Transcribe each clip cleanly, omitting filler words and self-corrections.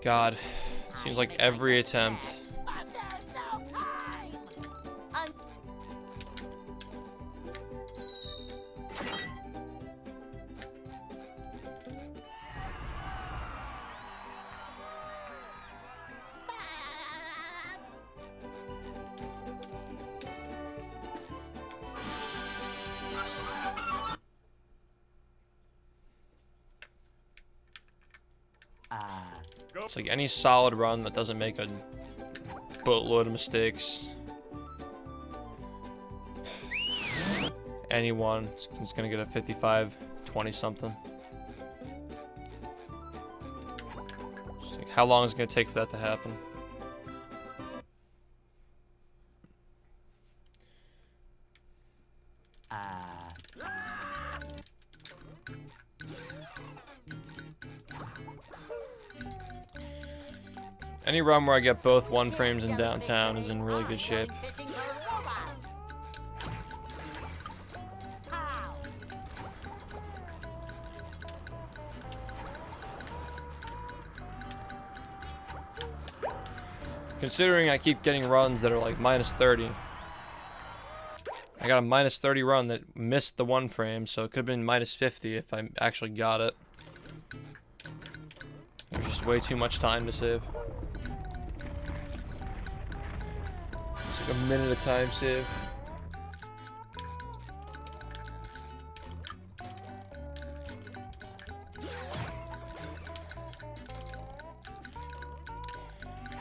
God, seems like every attempt. It's like any solid run that doesn't make a boatload of mistakes. Anyone is gonna get a 55, 20 something. Like, how long is it gonna take for that to happen? Any run where I get both one frames in downtown is in really good shape. Considering I keep getting runs that are like minus 30. I got a minus 30 run that missed the one frame, so it could have been minus 50 if I actually got it. There's just way too much time to save. It's like a minute of time save.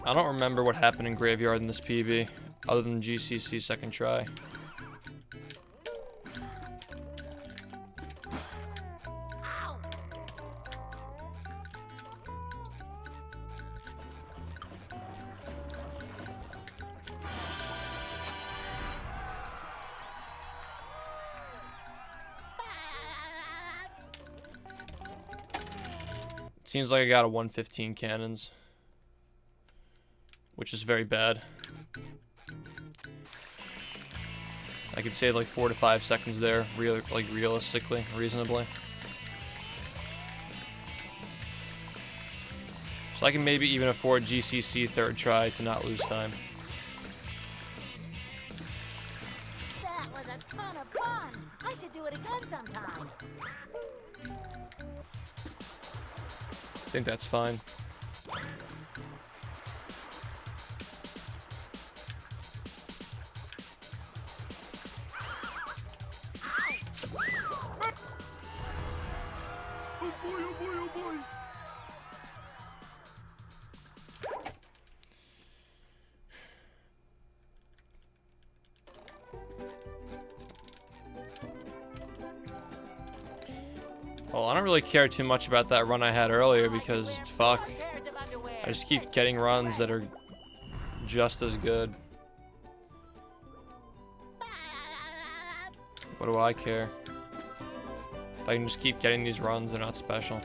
I don't remember what happened in Graveyard in this PB, other than GCC second try. Seems like I got a 115 cannons, which is very bad. I could save like 4 to 5 seconds there, realistically, reasonably. So I can maybe even afford GCC third try to not lose time. That was a ton of fun. I should do it again sometime. I think that's fine. Well, I don't really care too much about that run I had earlier because, fuck, I just keep getting runs that are just as good. What do I care? If I can just keep getting these runs, they're not special.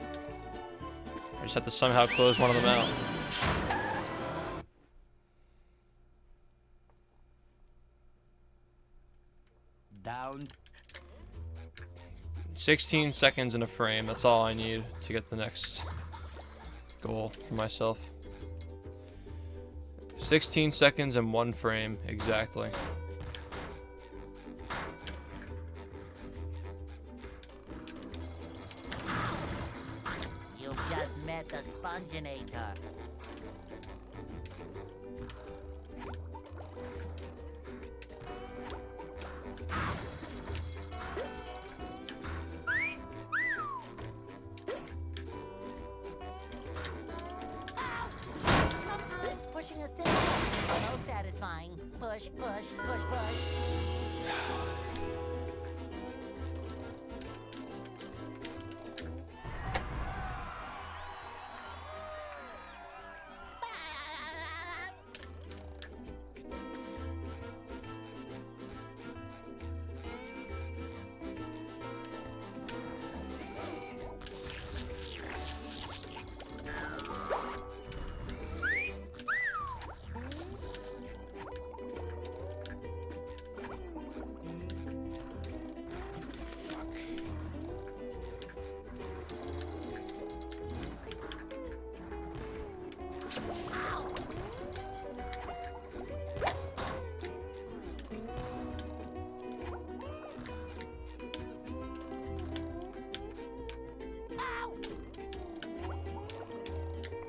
I just have to somehow close one of them out. Down. 16 seconds in a frame, that's all I need to get the next goal for myself. 16 seconds and 1 frame, exactly. You've just met the Sponginator. Pushing a single, almost satisfying. Push, push, push, push.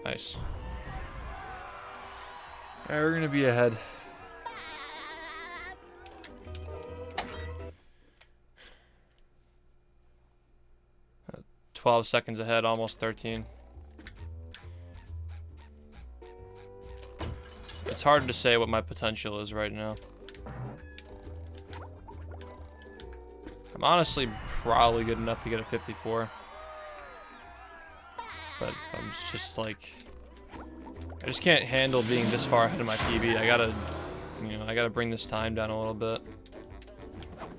Nice. Alright, we're gonna be ahead. 12 seconds ahead, almost 13. It's hard to say what my potential is right now. I'm honestly probably good enough to get a 54. But I'm just like, I just can't handle being this far ahead of my PB. I gotta, you know, I gotta bring this time down a little bit.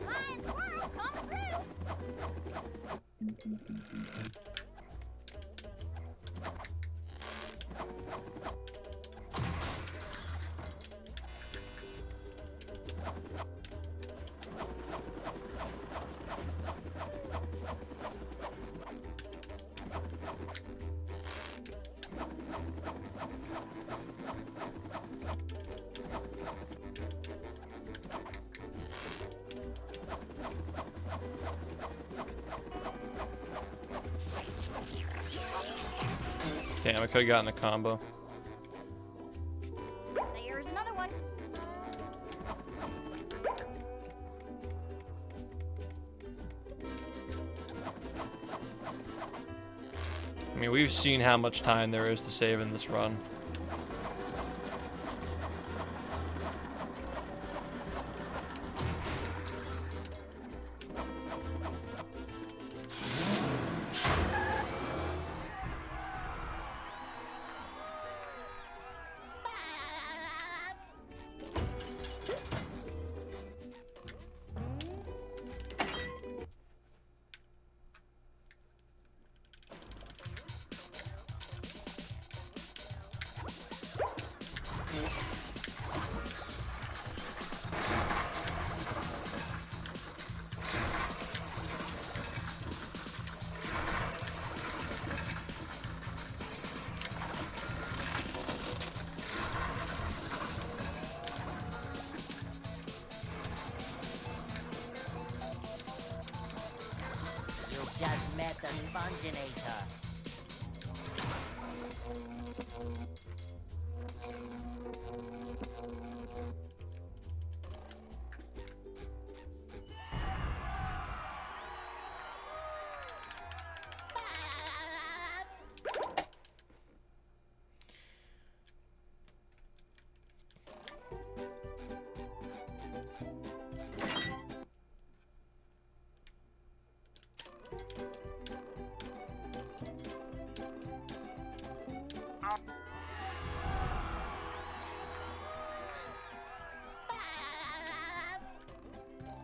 Lion squirrel, come through. Damn, I could have gotten a combo. There's another one. I mean, we've seen how much time there is to save in this run. You just met the Sponginator.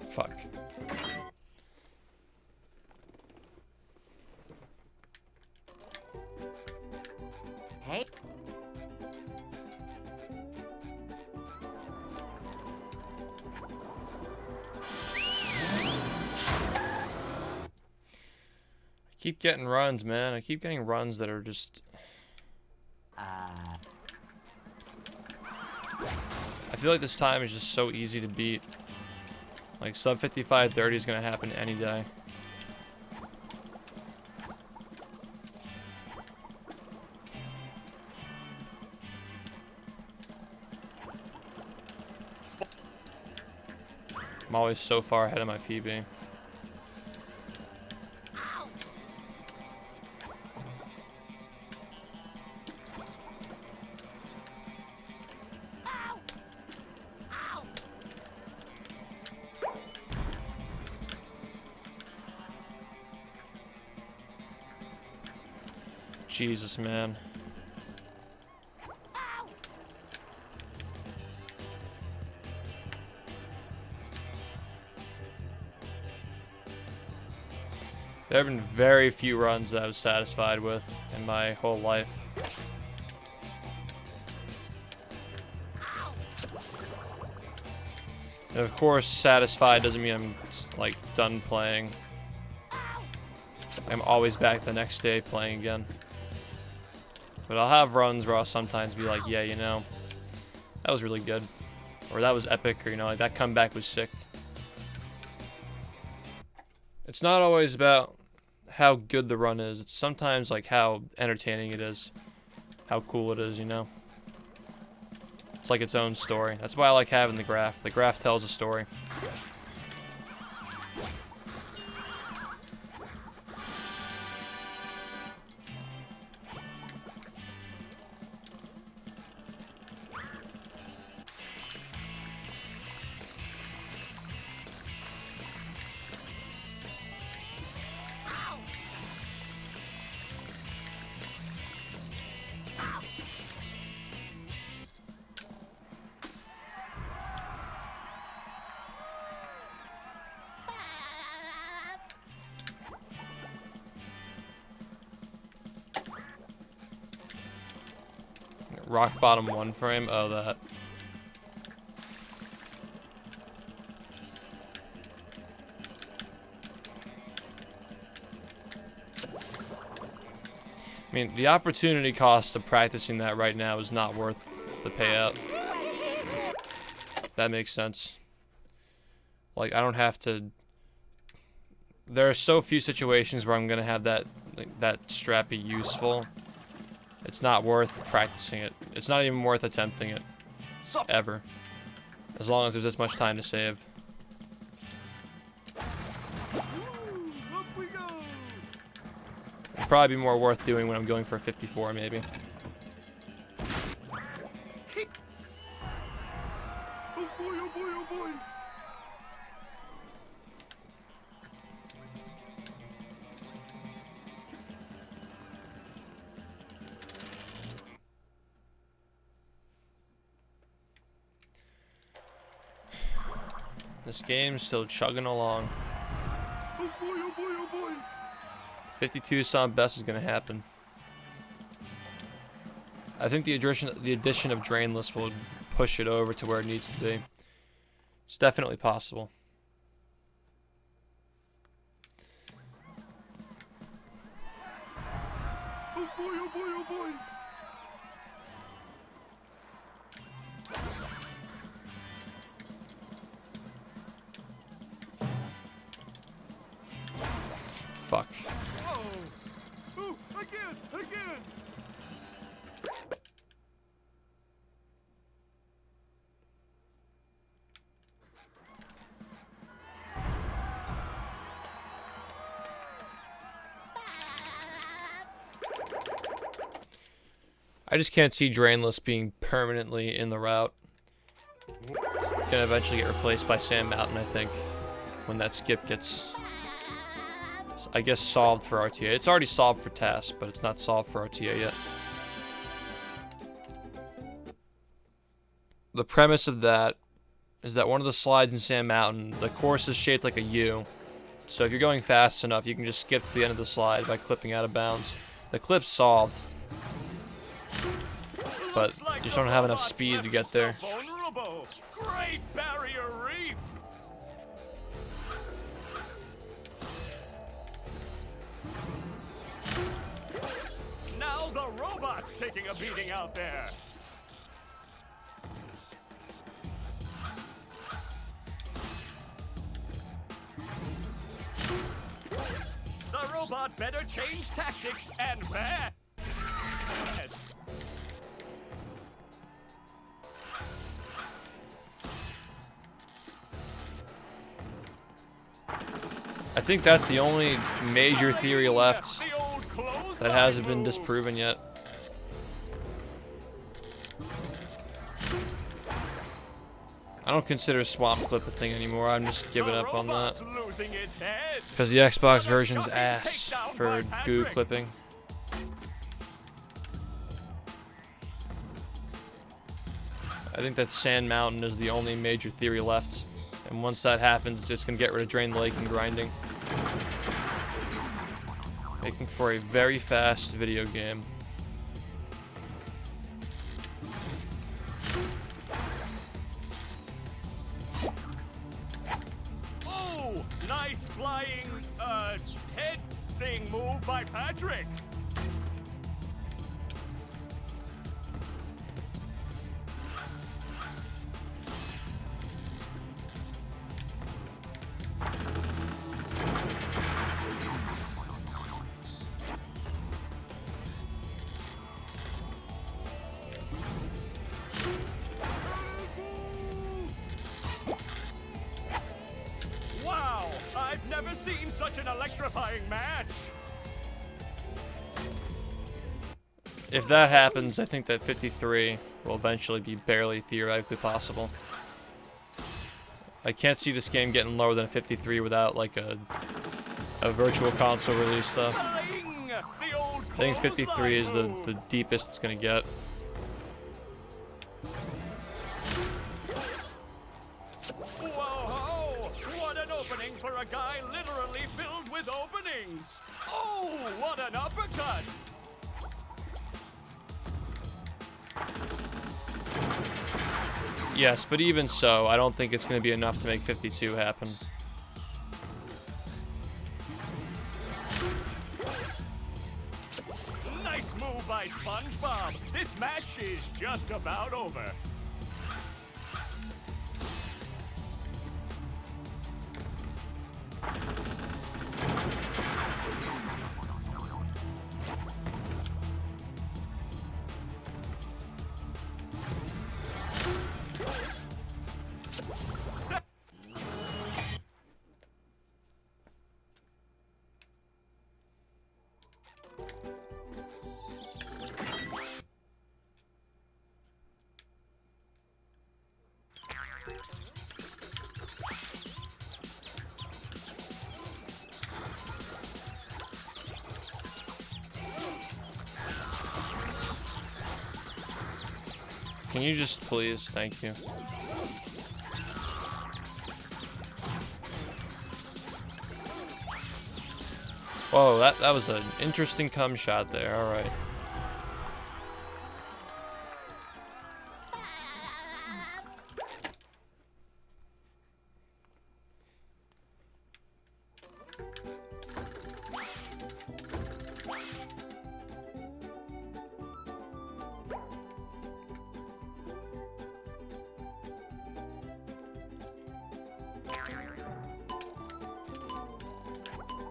Fuck. Hey. I keep getting runs, man. I keep getting runs that are just... I feel like this time is just so easy to beat. Like, sub 55:30 is going to happen any day. I'm always so far ahead of my PB. Jesus, man. There have been very few runs that I was satisfied with in my whole life. And of course, satisfied doesn't mean I'm, like, done playing. I'm always back the next day playing again. But I'll have runs where I'll sometimes be like, yeah, you know, that was really good. Or that was epic, or, you know, like that comeback was sick. It's not always about how good the run is. It's sometimes like how entertaining it is. How cool it is, you know? It's like its own story. That's why I like having the graph. The graph tells a story. Rock bottom one frame? Oh, that. I mean, the opportunity cost of practicing that right now is not worth the payout. If that makes sense. Like, I don't have to... There are so few situations where I'm gonna have that strap be useful. It's not worth practicing it. It's not even worth attempting it. Ever. As long as there's this much time to save. It'd probably be more worth doing when I'm going for a 54, maybe. Oh boy, oh boy, oh boy. This game's still chugging along. Oh boy, oh boy, oh boy. 52 sound best is gonna happen. I think the addition of Drainless will push it over to where it needs to be. It's definitely possible. Oh boy, oh boy, oh boy. Fuck. Oh, again, again. I just can't see Drainless being permanently in the route. It's gonna eventually get replaced by Sand Mountain, I think, when that skip gets, I guess, solved for RTA. It's already solved for TAS, but it's not solved for RTA yet. The premise of that is that one of the slides in Sand Mountain, the course is shaped like a U. So if you're going fast enough, you can just skip to the end of the slide by clipping out of bounds. The clip's solved, but you just don't have enough speed to get there. Great Barrier Reef. Now the robot's taking a beating out there. The robot better change tactics and fast. I think that's the only major theory left that hasn't been disproven yet. I don't consider Swamp Clip a thing anymore. I'm just giving up on that. Because the Xbox version's ass for goo clipping. I think that Sand Mountain is the only major theory left. And once that happens, it's just going to get rid of Drain Lake and grinding. Making for a very fast video game. Oh, nice flying, head thing move by Patrick. an electrifying match. If that happens, I think that 53 will eventually be barely theoretically possible. I can't see this game getting lower than 53 without like a virtual console release though. Bling! The old I think 53 is the move. deepest it's gonna get. Whoa! What an opening for a guy literally filled with openings! Oh, what an uppercut! Yes, but even so, I don't think it's gonna be enough to make 52 happen. Nice move by SpongeBob. This match is just about over. Can you just please? Thank you. Whoa, that was an interesting cum shot there. All right.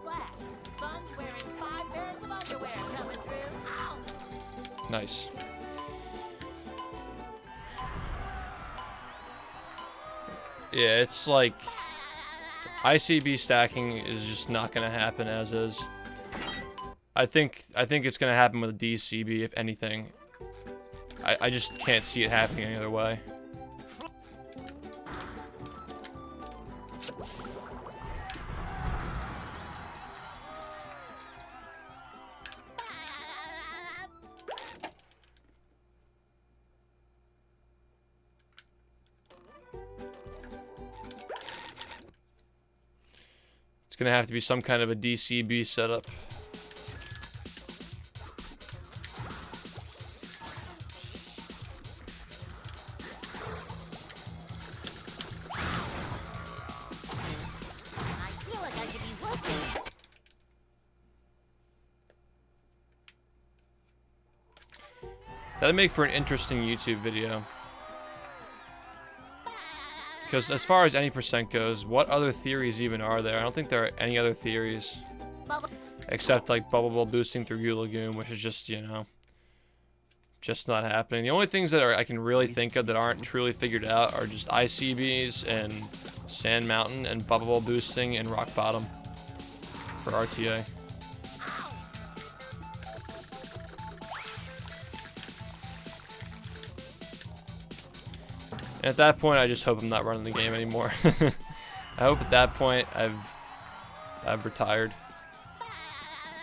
Flash, Sponge wearing 5 pairs of underwear coming through. Ow! Nice. Yeah, it's like ICB stacking is just not gonna happen as is. I think it's gonna happen with a DCB if anything. I just can't see it happening any other way. It's gonna have to be some kind of a DCB setup. I feel like I should be working. That'd make for an interesting YouTube video. Because as far as any percent goes, what other theories even are there? I don't think there are any other theories. Except like bubble ball boosting through U Lagoon, which is just, you know, just not happening. The only things that I can really think of that aren't truly figured out are just ICBs and Sand Mountain and bubble ball boosting and Rock Bottom for RTA. And at that point, I just hope I'm not running the game anymore. I hope at that point I've retired.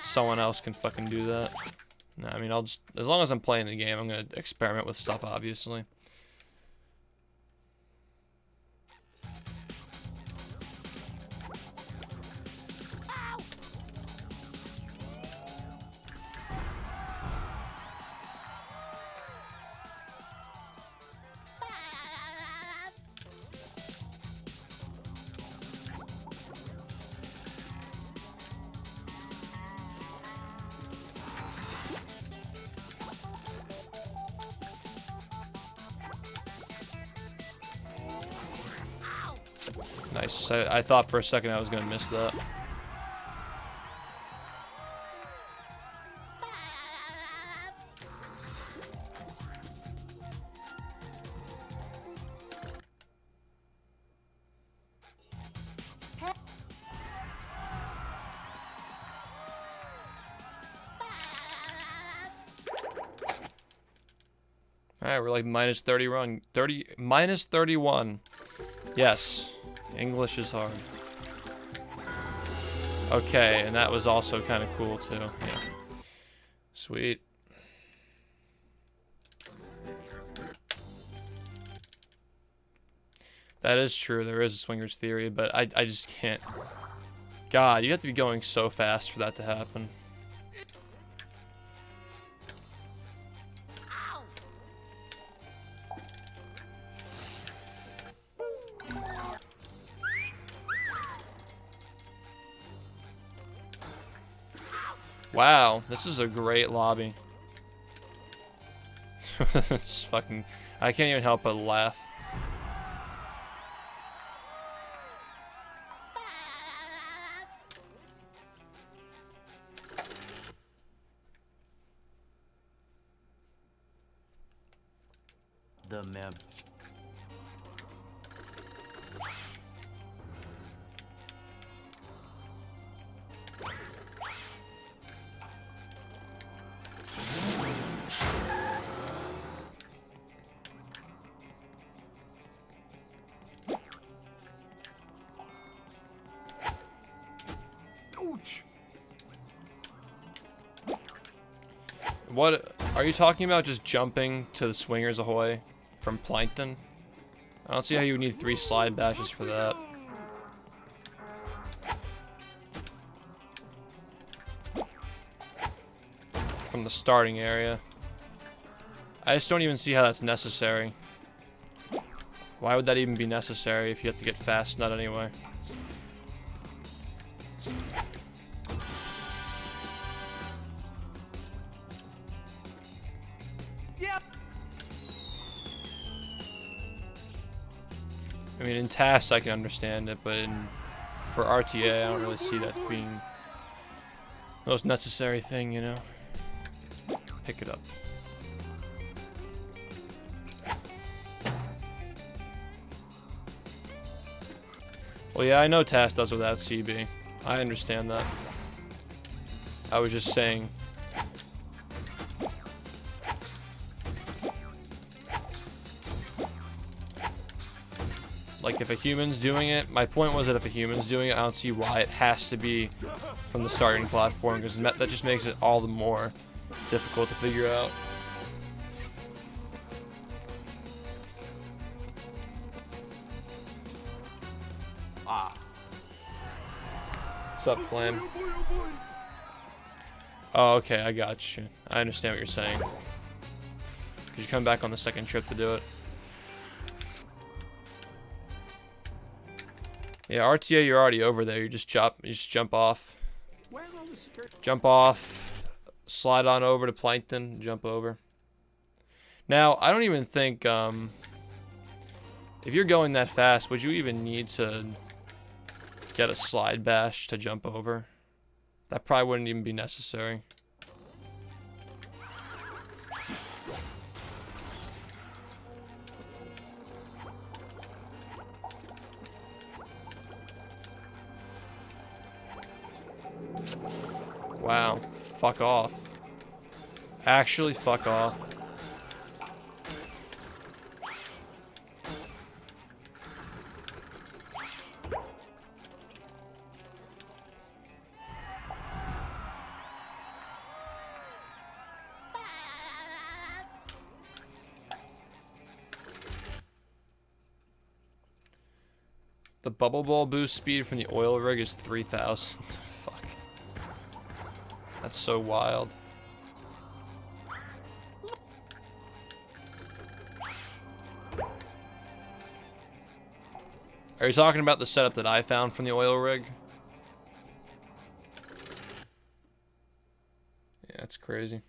Someone else can fucking do that. No, I mean, I'll just, as long as I'm playing the game, I'm gonna experiment with stuff, obviously. Nice. I thought for a second I was gonna miss that. Alright, we're like minus 31. Yes. English is hard. Okay, and that was also kind of cool too. Yeah. Sweet. That is true. There is a swingers theory, but I just can't. God, you have to be going so fast for that to happen. Wow, this is a great lobby. It's fucking... I can't even help but laugh. The mem. What are you talking about? Just jumping to the swingers ahoy from Plankton? I don't see how you would need 3 slide bashes for that. From the starting area. I just don't even see how that's necessary. Why would that even be necessary if you have to get fast nut anyway? I mean, in tasks I can understand it, but for RTA I don't really see that being the most necessary thing, you know? Pick it up. Well, yeah, I know task does without CB. I understand that. I was just saying. Like, if a human's doing it, my point was that if a human's doing it, I don't see why it has to be from the starting platform, because that just makes it all the more difficult to figure out. What's up, Flame? Oh, okay, I got you. I understand what you're saying. Because you come back on the second trip to do it. Yeah, RTA, you're already over there. You just jump off. Jump off, slide on over to Plankton, jump over. Now, I don't even think, if you're going that fast, would you even need to get a slide bash to jump over? That probably wouldn't even be necessary. Wow, fuck off. Actually, fuck off. The bubble ball boost speed from the oil rig is 3,000. Fuck. That's so wild. Are you talking about the setup that I found from the oil rig? Yeah, that's crazy.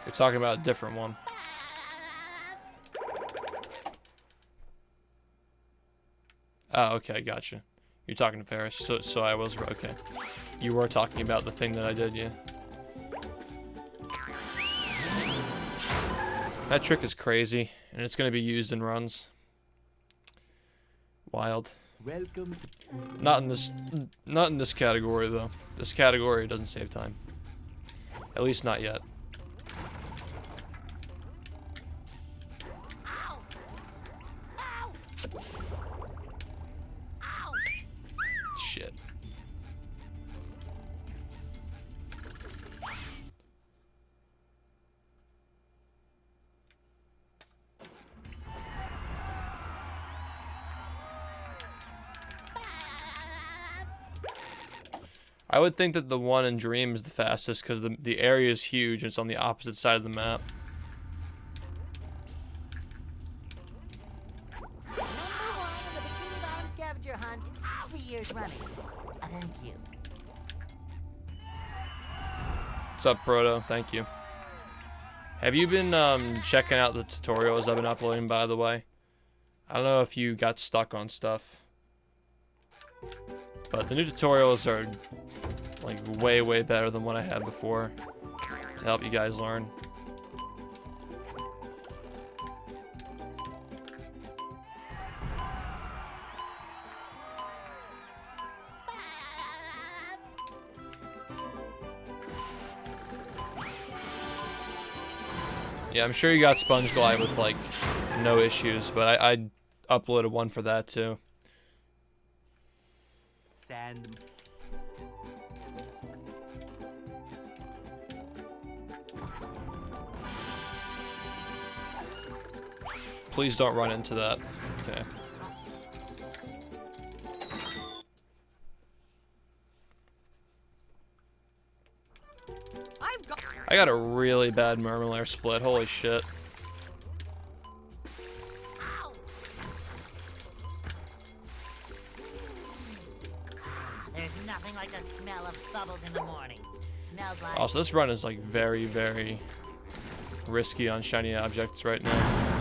You're talking about a different one. Oh, okay, gotcha. You're talking to Paris, so I was okay. You were talking about the thing that I did, yeah. That trick is crazy, and it's going to be used in runs. Wild. Welcome. Not in this category though. This category doesn't save time. At least not yet. Ow! Ow! Ow! Shit. I would think that the one in Dream is the fastest because the area is huge and it's on the opposite side of the map. Number 1 in the Bikini Bottom scavenger hunt 3 years running. Thank you. What's up, Proto? Thank you. Have you been checking out the tutorials I've been uploading, by the way? I don't know if you got stuck on stuff, but the new tutorials are like way better than what I had before to help you guys learn. Yeah, I'm sure you got Sponge Glide with like no issues, but I uploaded one for that too. Sand. Please don't run into that. Okay. I got a really bad Murmulaire split. Holy shit. Ow! There's nothing like the smell of bubbles in the morning. Smells like... Also, this run is like very risky on shiny objects right now.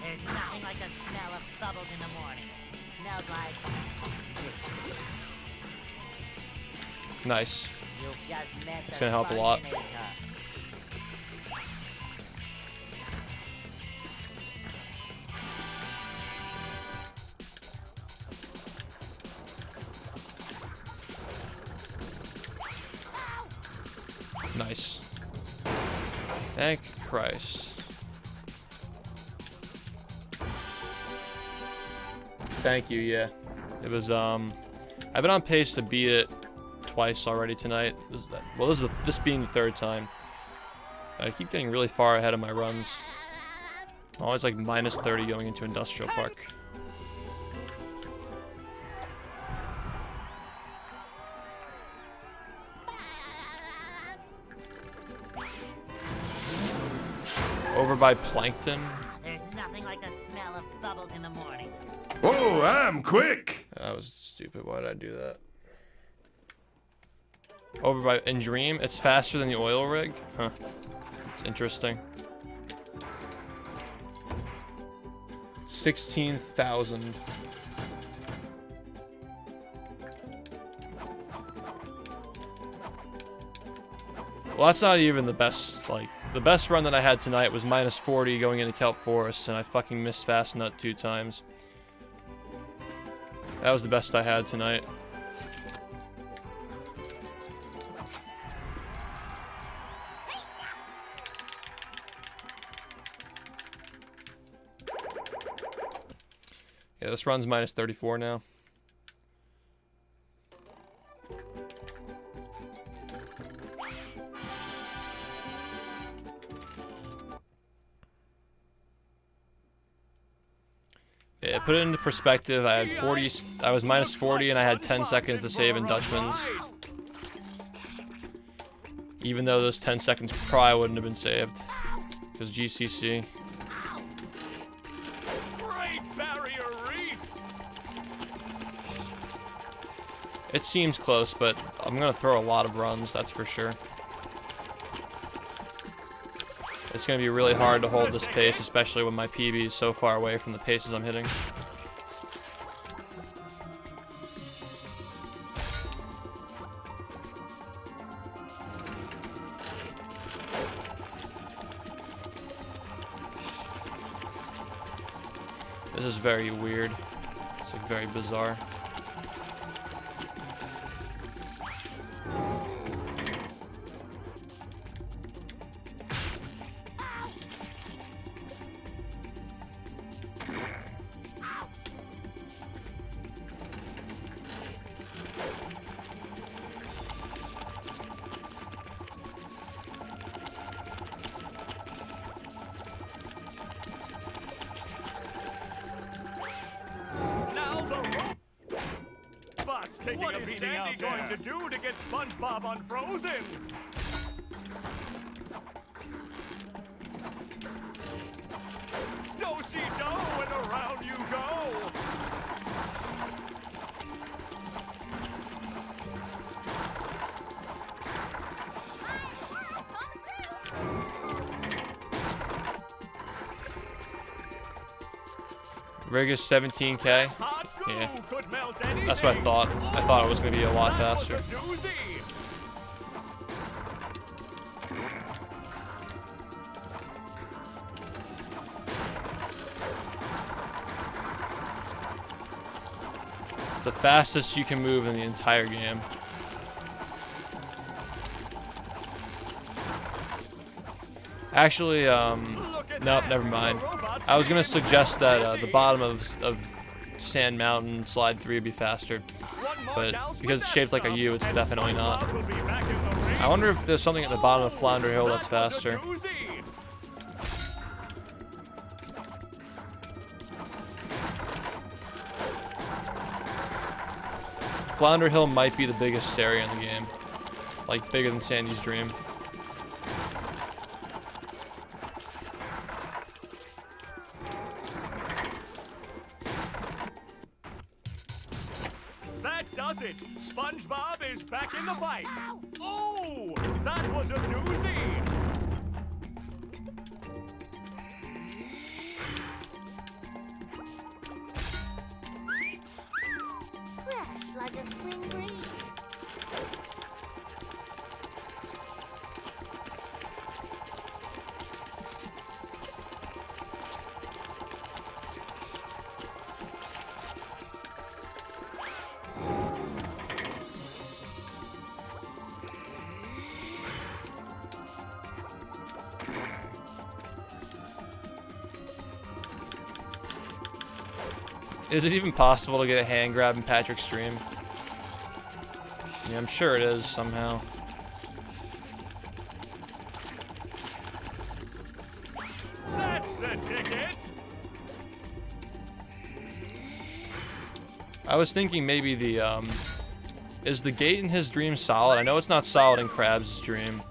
There's nothing like the smell of bubbles in the morning. Smells like... Nice. You've just met It's the gonna help a lot. Sponginator. Nice. Thank Christ. Thank you, yeah. It was, I've been on pace to beat it twice already tonight. This being the third time. I keep getting really far ahead of my runs. I'm always like minus 30 going into Industrial Park. Over by Plankton. There's nothing like the smell of bubbles in the morning. Oh, I'm quick. That was stupid. Why did I do that? Over by in Dream, it's faster than the oil rig. Huh. It's interesting. 16,000. Well, that's not even the best. Like, the best run that I had tonight was minus 40 going into Kelp Forest, and I fucking missed Fast Nut 2 times. That was the best I had tonight. Yeah, this run's minus 34 now. Yeah, put it into perspective. I had 40. I was minus 40, and I had 10 seconds to save in Dutchman's. Even though those 10 seconds probably wouldn't have been saved, because GCC. Great Barrier Reef! It seems close, but I'm gonna throw a lot of runs, that's for sure. It's gonna be really hard to hold this pace, especially when my PB is so far away from the paces I'm hitting. This is very weird. It's like very bizarre. What is Sandy going to do to get SpongeBob unfrozen? Do-si-do and around you go! Rig is 17K. Yeah. That's what I thought. I thought it was going to be a lot faster. It's the fastest you can move in the entire game. Actually, nope, never mind. I was gonna suggest that the bottom of Sand Mountain Slide 3 would be faster, but because it's shaped like a U, it's definitely not. I wonder if there's something at the bottom of Flounder Hill that's faster. Flounder Hill might be the biggest area in the game, like bigger than Sandy's Dream. Does it? SpongeBob is back in the fight. Oh, that was a doozy. Fresh like a spring breeze. Is it even possible to get a hand grab in Patrick's stream? Yeah, I'm sure it is somehow. That's the ticket. I was thinking maybe the is the gate in his dream solid? I know it's not solid in Krabs' dream.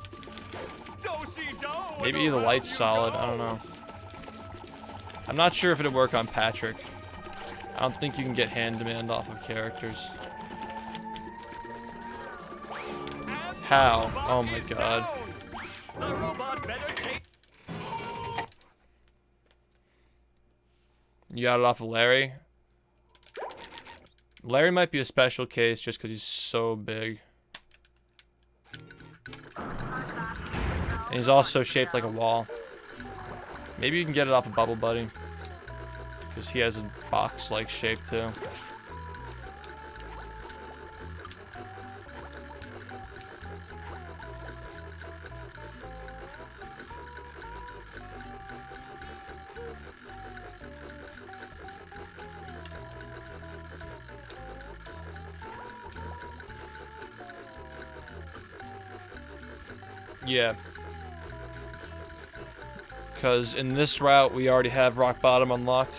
Maybe the light's solid, I don't know. I'm not sure if it'd work on Patrick. I don't think you can get hand demand off of characters. How? Oh my god. You got it off of Larry? Larry might be a special case just because he's so big. And he's also shaped like a wall. Maybe you can get it off of Bubble Buddy, because he has a box-like shape too. Yeah. Because in this route, we already have Rock Bottom unlocked.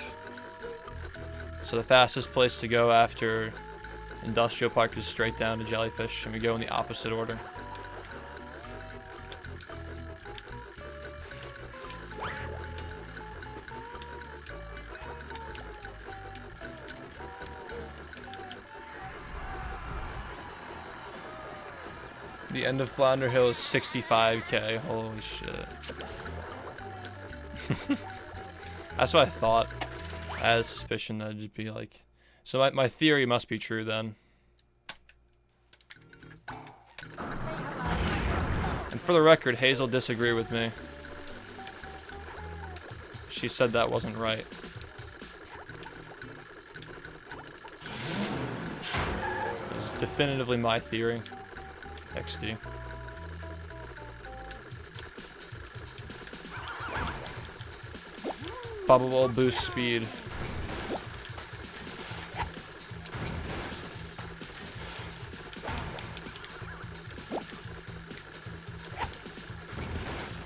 So the fastest place to go after Industrial Park is straight down to Jellyfish, and we go in the opposite order. The end of Flounder Hill is 65k. Holy shit. That's what I thought. I had a suspicion that it'd just be like... So my theory must be true then. And for the record, Hazel disagreed with me. She said that wasn't right. It was definitively my theory. XD. Bubble will boost speed.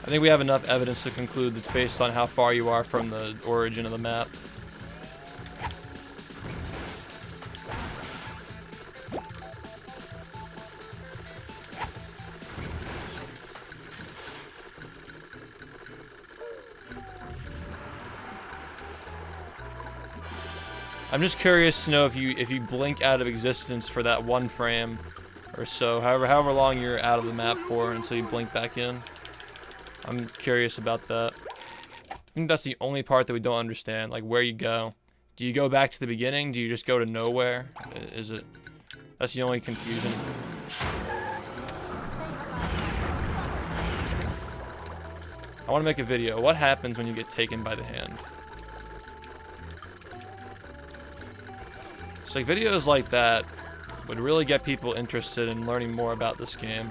I think we have enough evidence to conclude it's based on how far you are from the origin of the map. I'm just curious to know if you blink out of existence for that 1 frame or so, however long you're out of the map for until you blink back in. I'm curious about that. I think that's the only part that we don't understand, like where you go. Do you go back to the beginning? Do you just go to nowhere? Is it? That's the only confusion. I want to make a video. What happens when you get taken by the hand? So like videos like that would really get people interested in learning more about this game.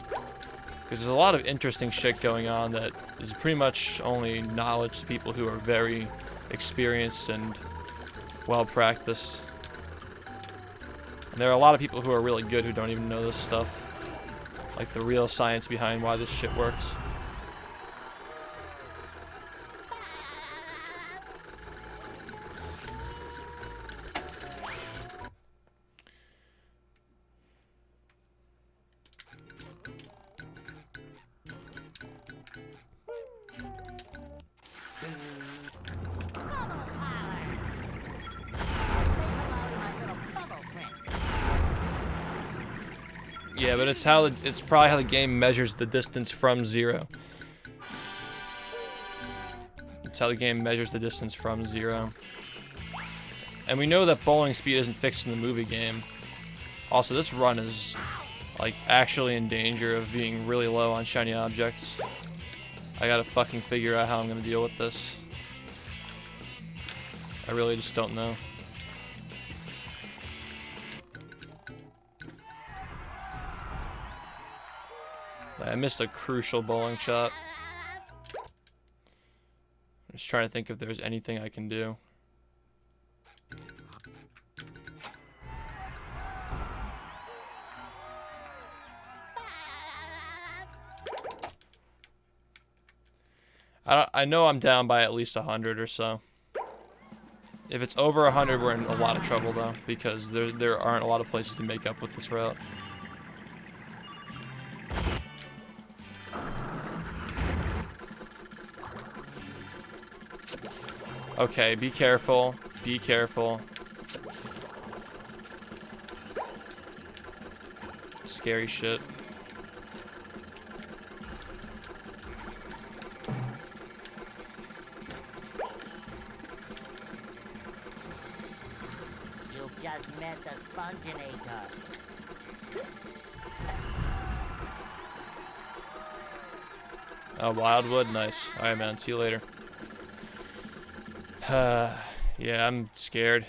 Because there's a lot of interesting shit going on that is pretty much only knowledge to people who are very experienced and well practiced. And there are a lot of people who are really good who don't even know this stuff. Like the real science behind why this shit works. Yeah, but it's probably how the game measures the distance from 0. It's how the game measures the distance from 0. And we know that bowling speed isn't fixed in the movie game. Also, this run is like actually in danger of being really low on shiny objects. I gotta fucking figure out how I'm gonna deal with this. I really just don't know. I missed a crucial bowling shot. I'm just trying to think if there's anything I can do. I know I'm down by at least 100 or so. If it's over 100, we're in a lot of trouble though, because there aren't a lot of places to make up with this route. Okay, be careful. Be careful. Scary shit. You've just met the Sponginator. Oh, Wildwood, nice. Alright, man, see you later. Yeah, I'm scared.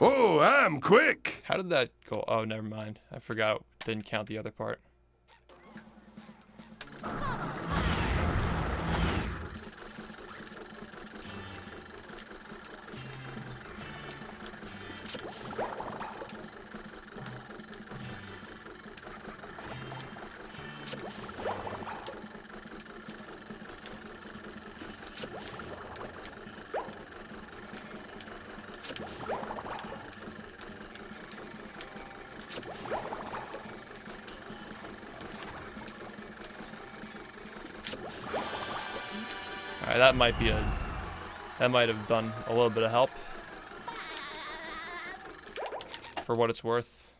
Oh, I'm quick. How did that go? Oh, never mind. I forgot. Didn't count the other part. Alright, that might have done a little bit of help. For what it's worth.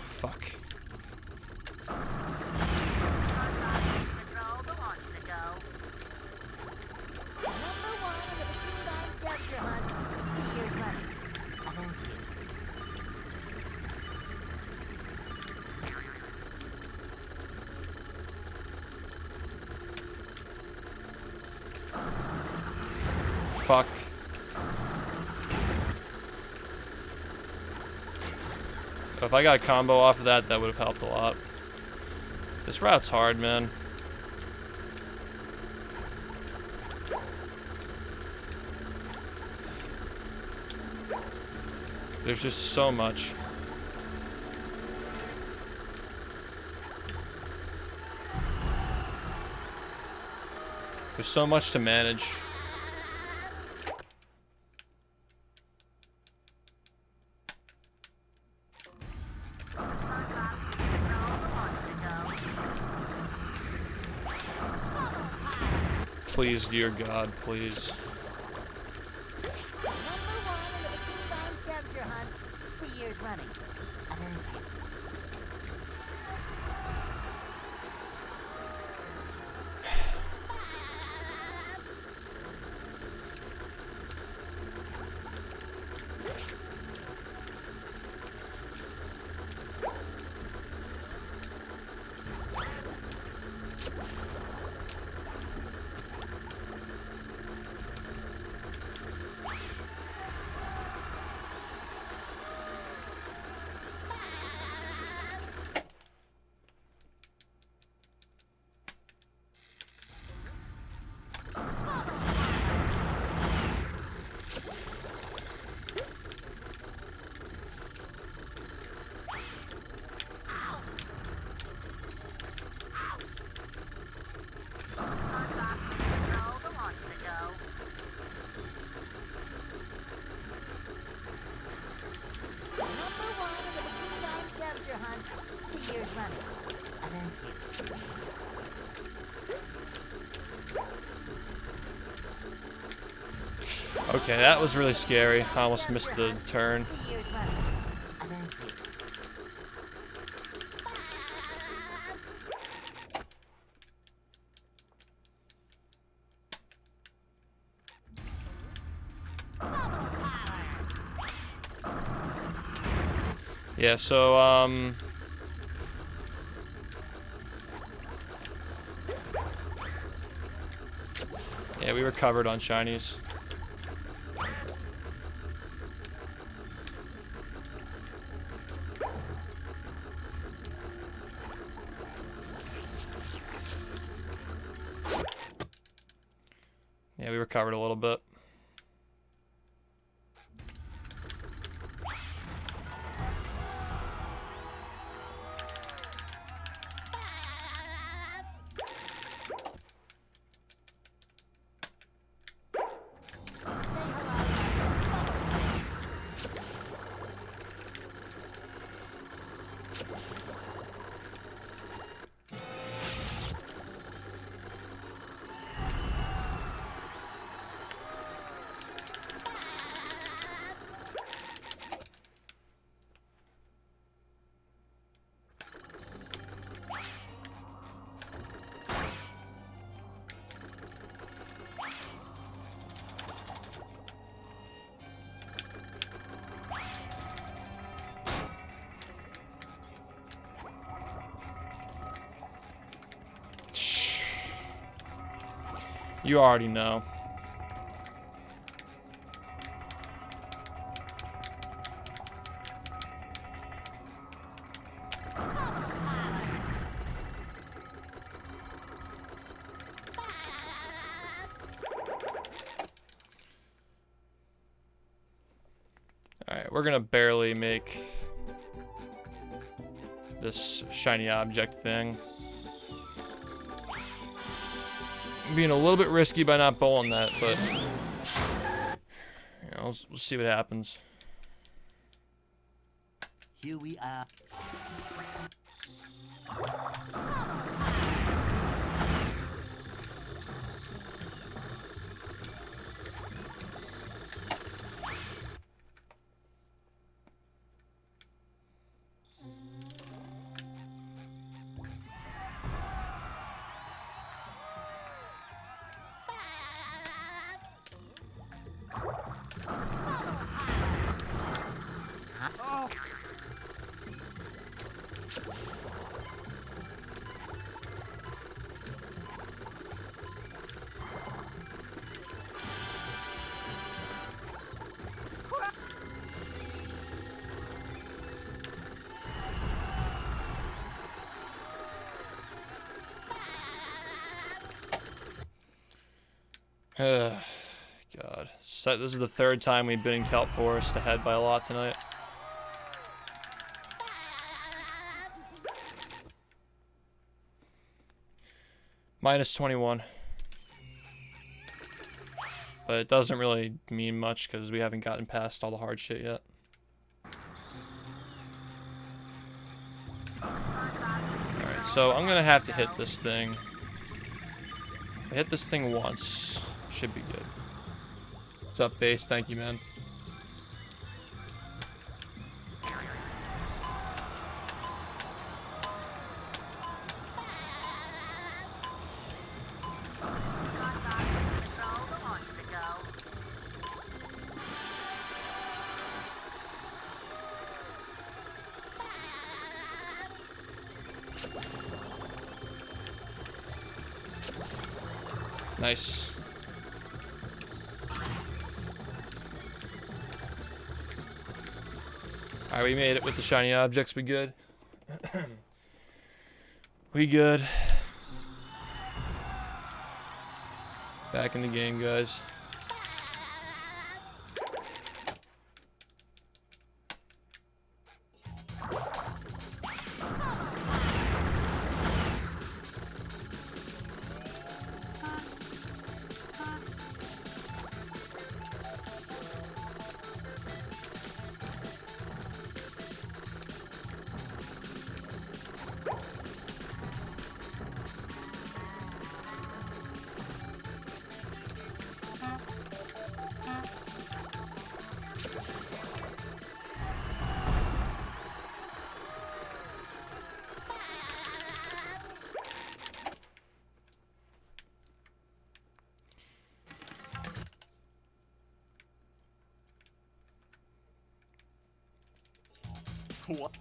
Fuck. Number 1 in the Bikini Bottom scavenger hunt 3 years running. Thank you. Fuck. If I got a combo off of that, that would have helped a lot. This route's hard, man. There's just so much. There's so much to manage. Please, dear God, please. Number 1 in the Bikini Bottom scavenger hunt 3 years running. Thank you. Hunt 3 years running. Thank you. Okay, that was really scary. I almost missed the turn. 3 years running. Thank you. Yeah, so, yeah, we recovered on shinies. Yeah, we recovered a little bit. You already know. Alright, we're gonna barely make this shiny object thing. I'm being a little bit risky by not bowling that, but you know, we'll see what happens. Here we are. God. So this is the third time we've been in Kelp Forest ahead by a lot tonight. Minus 21. But it doesn't really mean much because we haven't gotten past all the hard shit yet. Alright, so I'm gonna have to hit this thing. If I hit this thing once, should be good. What's up, base? Thank you, man. Nice. Alright, we made it with the shiny objects. We good? We good. Back in the game, guys. What?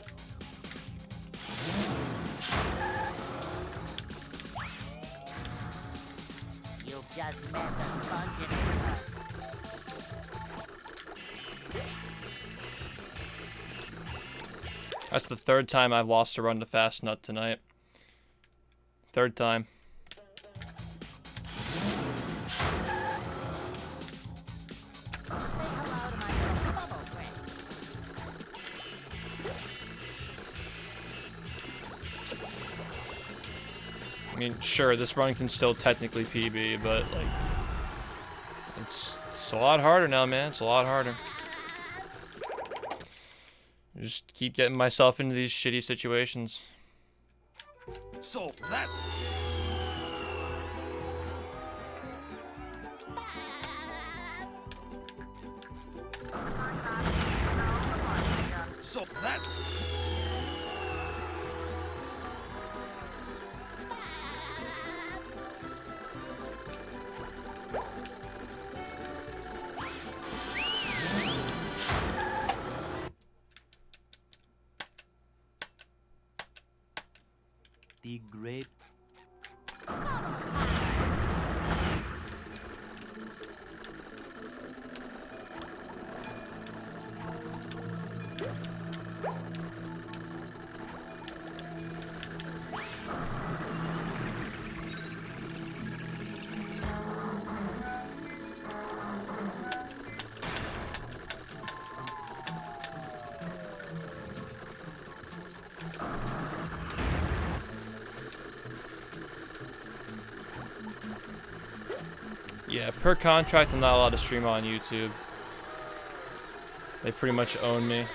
You've just met the sponge in his hut. That's the third time I've lost a run to Fast Nut tonight. Third time. Say hello to my little bubble friend. I mean, sure, this run can still technically PB, but, like, it's a lot harder now, man. It's a lot harder. Just keep getting myself into these shitty situations. So that... So that's... The grape. Yeah, per contract, I'm not allowed to stream on YouTube. They pretty much own me.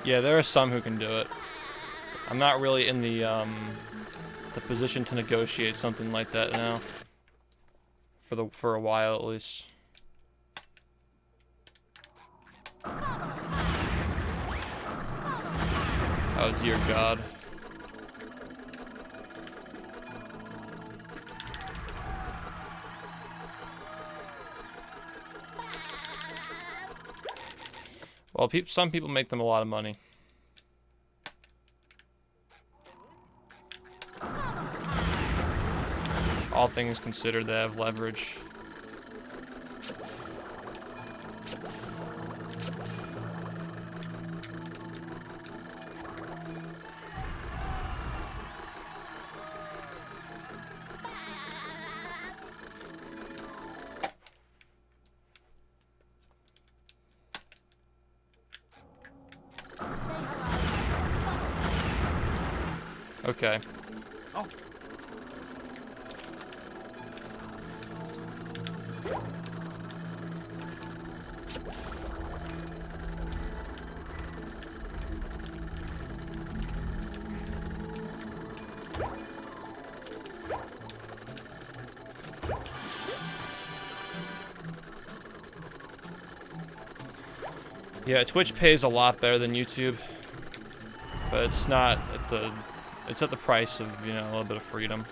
Yeah, there are some who can do it. I'm not really in the position to negotiate something like that now. For a while at least. Oh dear God. Well, some people make them a lot of money. All things considered, they have leverage. Okay. Oh. Yeah, Twitch pays a lot better than YouTube, but it's not at the, it's at the price of, you know, a little bit of freedom.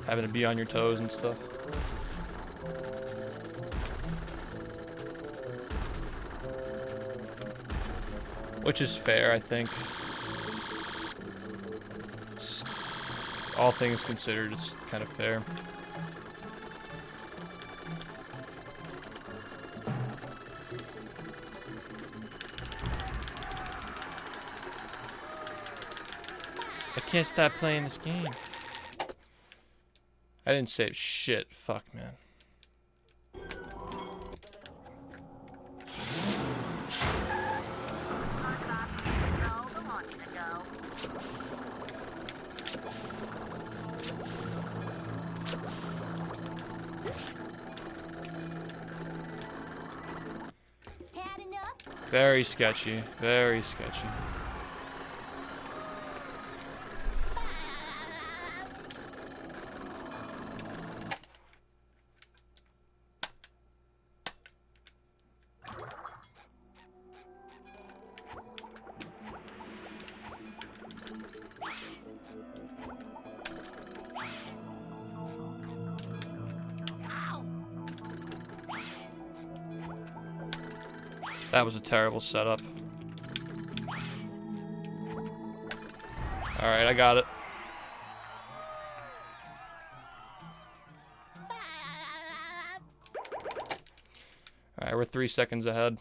Having to be on your toes and stuff. Which is fair, I think. It's, all things considered, it's kind of fair. I can't stop playing this game. I didn't save shit. Fuck, man. Had enough? Very sketchy. Very sketchy. That was a terrible setup. Alright, I got it. Alright, we're 3 seconds ahead.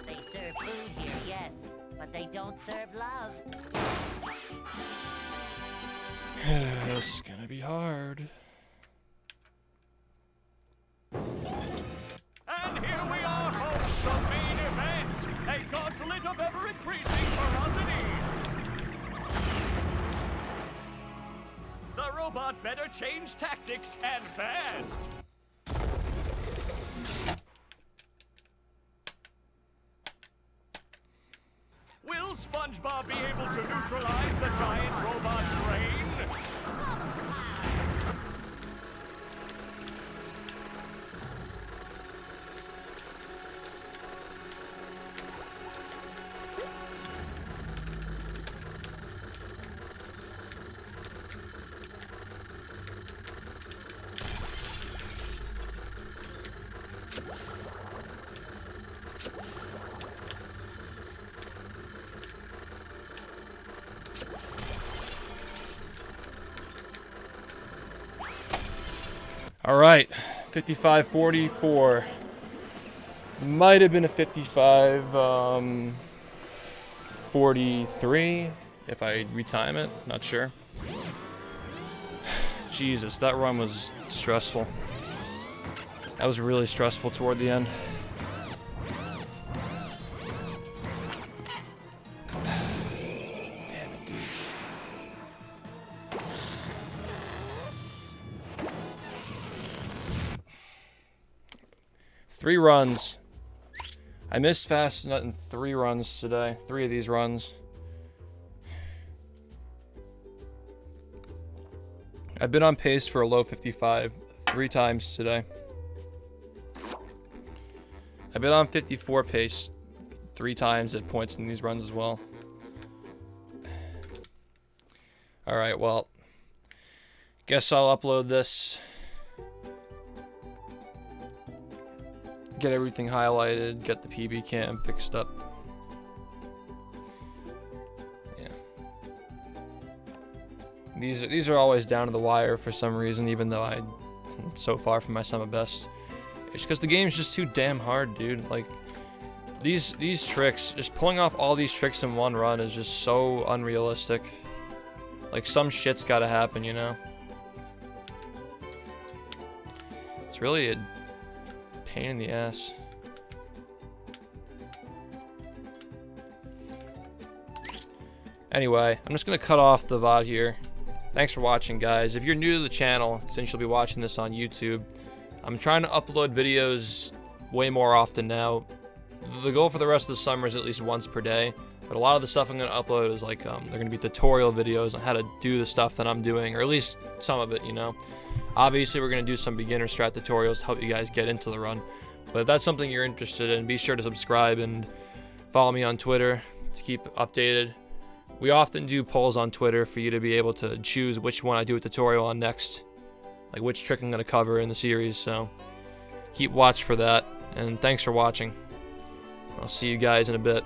They serve food here, yes, but they don't serve love. This is gonna be hard. And here we are, folks, the main event. A gauntlet of ever-increasing ferocity. The robot better change tactics and fast. Will SpongeBob be able to neutralize the giant robot's brain? All right, 55-44. Might have been a 55-43 if I retime it. Not sure. Jesus, that run was stressful. That was really stressful toward the end. Damn it, dude. 3 runs. I missed Fast Nut in 3 runs today. 3 of these runs. I've been on pace for a low 55 3 times today. I've been on 54 pace 3 times at points in these runs as well. Alright, well, guess I'll upload this. Get everything highlighted, get the PB cam fixed up. Yeah. These are always down to the wire for some reason, even though I'm so far from my sum of best. It's because the game's just too damn hard, dude. Like, these tricks, just pulling off all these tricks in one run is just so unrealistic. Like, some shit's gotta happen, you know? It's really a pain in the ass. Anyway, I'm just gonna cut off the VOD here. Thanks for watching, guys. If you're new to the channel, since you'll be watching this on YouTube, I'm trying to upload videos way more often now. The goal for the rest of the summer is at least once per day. But a lot of the stuff I'm going to upload is like, they're going to be tutorial videos on how to do the stuff that I'm doing, or at least some of it, you know. Obviously, we're going to do some beginner strat tutorials to help you guys get into the run. But if that's something you're interested in, be sure to subscribe and follow me on Twitter to keep updated. We often do polls on Twitter for you to be able to choose which one I do a tutorial on next, like which trick I'm going to cover in the series, so keep watch for that, and thanks for watching. I'll see you guys in a bit.